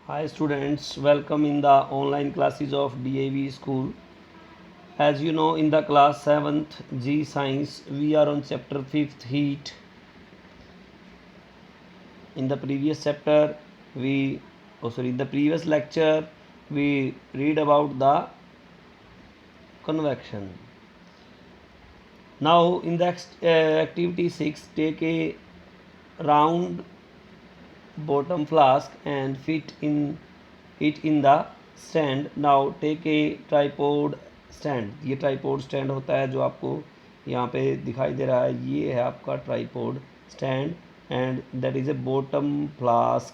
Hi students, welcome in the online classes of DAV school. As you know, in the class 7th G Science, we are on chapter 5th heat. In the previous chapter, in the previous lecture, we read about the convection. Now, in the activity 6, take a round bottom flask and fit in it in the stand. Now take a tripod stand. ये tripod stand होता है जो आपको यहाँ पे दिखाई दे रहा है, ये है आपका tripod stand and that is a bottom flask,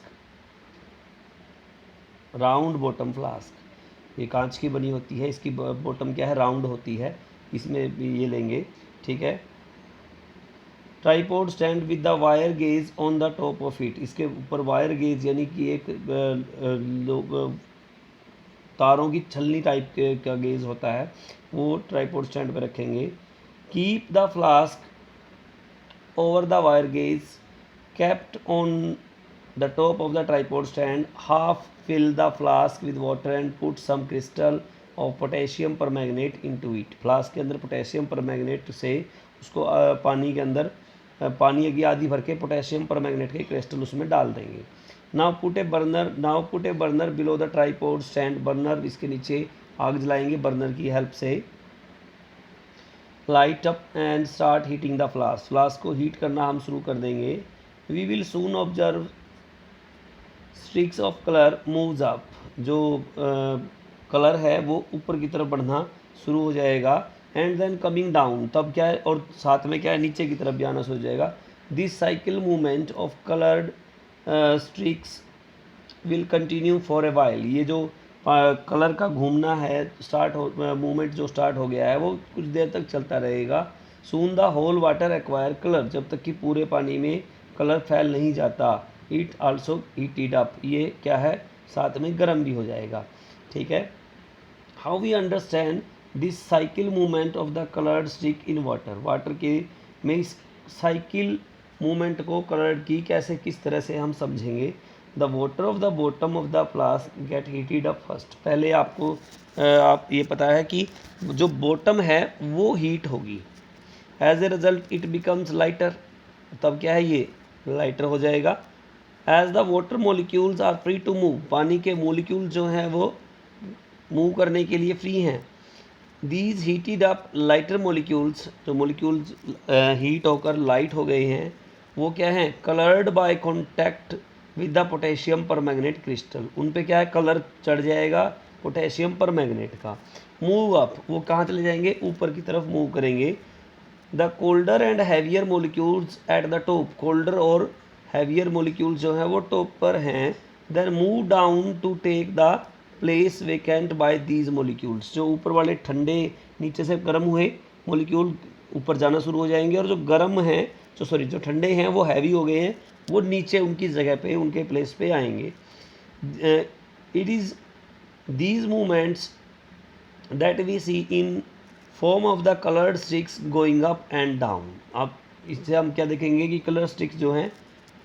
round bottom flask. ये कांच की बनी होती है, इसकी बॉटम क्या है, राउंड होती है, इसमें भी ये लेंगे, ठीक है। Tripod stand with the wire gauge on the top of it, इसके ऊपर वायर गेज यानी कि एक तारों की छलनी टाइप का गेज होता है, वो ट्राईपोड स्टैंड पे रखेंगे। Keep the flask over the wire gauge kept on the top of the tripod stand. Half fill the flask with water and put some crystal of potassium permanganate into it. Flask के अंदर potassium permanganate से उसको पानी के अंदर पानी की आधी भर के पोटेशियम परमैंगनेट के क्रिस्टल उसमें डाल देंगे। Now put a burner below the tripod stand, burner इसके नीचे आग जलाएंगे बर्नर की हेल्प से। Light up and start heating the flask, flask को हीट करना हम शुरू कर देंगे। We will soon observe streaks of colour moves up, जो कलर है वो ऊपर की तरफ बढ़ना शुरू हो जाएगा। एंड देन कमिंग डाउन, तब क्या है, और साथ में क्या है, नीचे की तरफ भी आना शुरू हो जाएगा। This cycle movement of coloured streaks will continue for a while, ये जो कलर का घूमना है, मूवमेंट जो स्टार्ट हो गया है वो कुछ देर तक चलता रहेगा। Soon the whole water acquire colour, जब तक कि पूरे पानी में कलर फैल नहीं जाता। इट आल्सो हीटेड अप, ये क्या है, साथ में गर्म भी हो जाएगा, ठीक है। How we understand this cycle movement of the coloured stick in water, water के में इस साइकिल मूवमेंट को कलर्ड की कैसे किस तरह से हम समझेंगे। The water of the bottom of the flask gate heated up first, पहले आपको आप ये पता है कि जो बॉटम है वो हीट होगी। As a result it becomes lighter, तब क्या है, ये लाइटर हो जाएगा। As the water molecules are free to move, पानी के मोलिक्यूल जो हैं वो मूव करने के लिए फ्री हैं। These heated up lighter molecules, जो मोलिक्यूल्स हीट होकर लाइट हो गए हैं वो क्या हैं, coloured by contact with the potassium permanganate crystal, उन पे क्या है, कलर चढ़ जाएगा पोटेशियम परमैंगनेट का। मूव अप, वो कहाँ चले जाएंगे, ऊपर की तरफ मूव करेंगे। The colder and heavier molecules at the top, colder और हैवियर मोलिक्यूल्स जो हैं वो टॉप पर हैं। Then move down to take the place vacant by these molecules, जो ऊपर वाले ठंडे नीचे से गर्म हुए मोलिक्यूल ऊपर जाना शुरू हो जाएंगे, और जो गर्म हैं जो ठंडे हैं वो हैवी हो गए हैं, वो नीचे उनकी जगह पे उनके प्लेस पे आएंगे। It is these movements that we see in form of the coloured sticks going up and down. अब इससे हम क्या देखेंगे कि कलर स्टिक्स जो हैं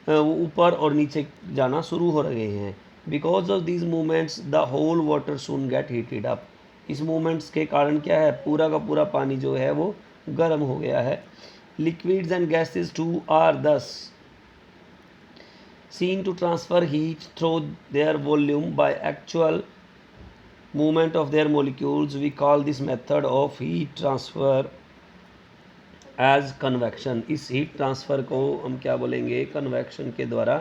वो ऊपर और नीचे जाना शुरू हो रहे हैं। Because of these movements the whole water soon get heated up, इस मूवमेंट्स के कारण क्या है, पूरा का पूरा पानी जो है वो गर्म हो गया है। Liquids and gases too are thus seen to transfer heat through their volume by actual movement of their molecules. We call this method of heat transfer as convection, इस heat transfer को हम क्या बोलेंगे, convection के द्वारा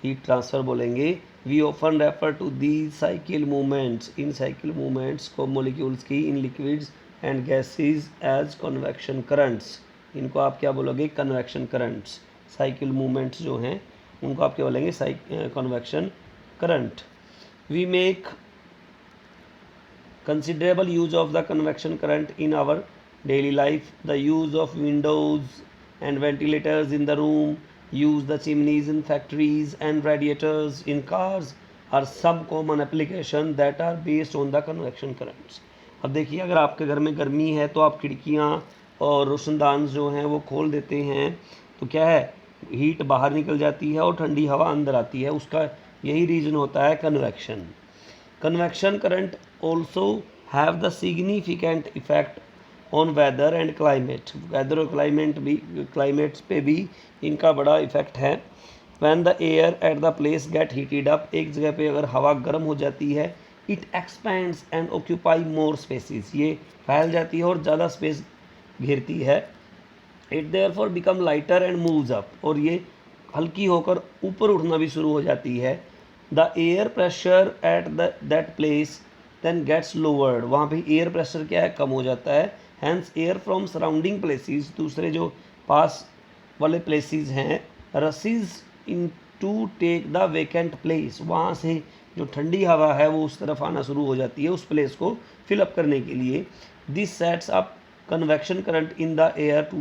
heat transfer बोलेंगे। We often refer to these cycle movements, in cycle movements को molecules की in liquids and gases as convection currents, इनको आप क्या बोलोगे, convection currents। cycle movements जो हैं उनको आप क्या बोलेंगे, convection current। We make considerable use of the convection current in our daily life. The use of windows and ventilators in the room, use the chimneys in factories and radiators in cars are some common application that are based on the convection currents। अब देखिए, अगर आपके घर में गर्मी है तो आप खिड़कियाँ और रोशनदान जो हैं वो खोल देते हैं, तो क्या है, हीट बाहर निकल जाती है और ठंडी हवा अंदर आती है, उसका यही रीजन होता है convection. Convection current also have the significant effect on weather and climate. Weather और क्लाइमेट्स पे भी इनका बड़ा इफेक्ट है। When the air at the place get heated up, एक जगह पे अगर हवा गर्म हो जाती है, it expands and occupy more spaces, ये फैल जाती है और ज़्यादा स्पेस घेरती है। It therefore become lighter and moves up, और ये हल्की होकर ऊपर उठना भी शुरू हो जाती है। The air pressure at that place then gets lowered, वहाँ पे एयर प्रेशर क्या है, कम हो जाता है। Hence air from surrounding places, दूसरे जो पास वाले प्लेसेस हैं, rushes in to take the vacant place, वहाँ से जो ठंडी हवा है वो उस तरफ आना शुरू हो जाती है उस प्लेस को फिलअप करने के लिए। This sets up convection current in the air to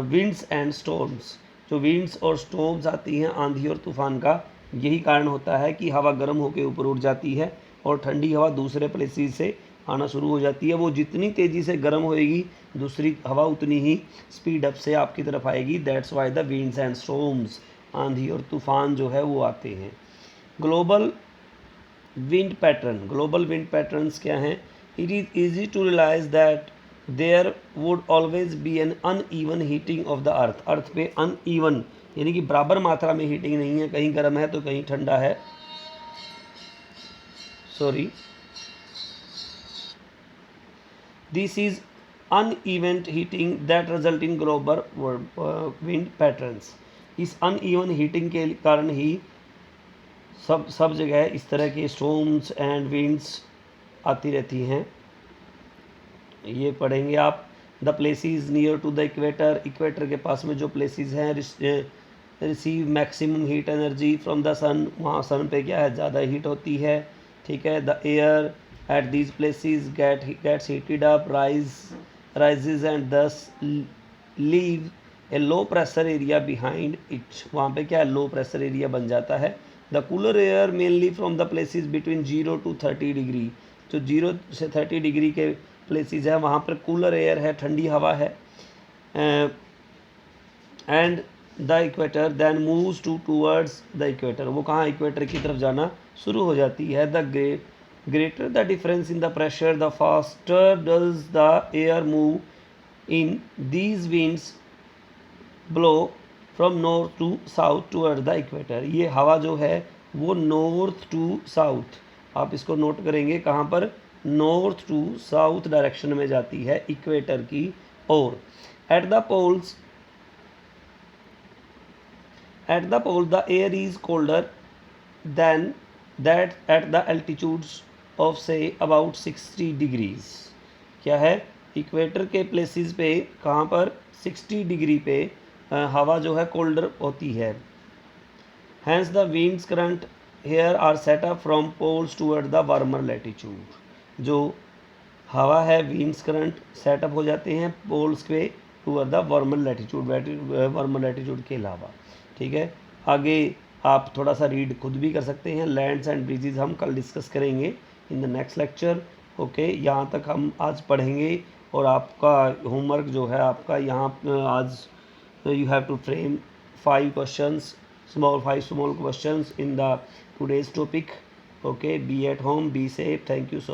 winds and storms, जो विंड्स और स्टॉर्म्स आती हैं, आंधी और तूफान का यही कारण होता है कि हवा गर्म होकर ऊपर उठ जाती है और ठंडी हवा दूसरे प्लेसेस से आना शुरू हो जाती है। वो जितनी तेज़ी से गर्म होएगी, दूसरी हवा उतनी ही स्पीड अप से आपकी तरफ आएगी। That's why the winds and storms, आंधी और तूफान जो है वो आते हैं। Global wind pattern, global wind patterns क्या हैं? It is easy to realise that there would always be an uneven heating of the earth. Earth पे अनइवन यानी कि बराबर मात्रा में हीटिंग नहीं है, कहीं गर्म है तो कहीं ठंडा है। Sorry, this is uneven heating that result in global wind patterns. इस अनइवन हीटिंग के कारण ही सब जगह इस तरह के स्टॉर्म्स एंड विंड्स आती रहती हैं। ये पढ़ेंगे आप। The places near to the equator, equator के पास में जो प्लेसेस हैं receive maximum heat energy from the sun, वहाँ सन पे क्या है, ज़्यादा हीट होती है। ठीक है। The air at these places gets heated up, rises and thus leave a low pressure area behind it, वहाँ पे क्या है, लो प्रेशर एरिया बन जाता है। The cooler air mainly from the places between 0 to 30 degree, जो 0 से 30 डिग्री के प्लेसेस है वहाँ पर कूलर एयर है, ठंडी हवा है। And the equator then moves towards the equator, वो कहाँ, इक्वेटर की तरफ जाना शुरू हो जाती है। The greater the difference in the pressure the faster does the air move in these winds blow from north to south toward the equator. ये हवा जो है वो नॉर्थ टू साउथ, आप इसको नोट करेंगे कहाँ पर, नॉर्थ टू साउथ डायरेक्शन में जाती है इक्वेटर की ओर। At the pole the air is colder than that at the altitudes of say about 60 degrees. क्या है, इक्वेटर के प्लेसेस पे कहाँ पर, 60 डिग्री पे हवा जो है कोल्डर होती है। Hence the winds current here are set up from poles toward the warmer latitude, जो हवा है विंड्स करंट सेटअप हो जाते हैं पोल्स पे टूवर्ड द वार्मर लैटिट्यूड के अलावा। ठीक है। आगे आप थोड़ा सा रीड खुद भी कर सकते हैं। लैंड्स एंड ब्रिजेज हम कल डिस्कस करेंगे in the next lecture. Okay, यहाँ तक हम आज पढ़ेंगे और आपका होमवर्क जो है आपका यहाँ आज you have to frame 5 questions, five small questions in the today's topic. Okay, be at home, be safe. Thank you so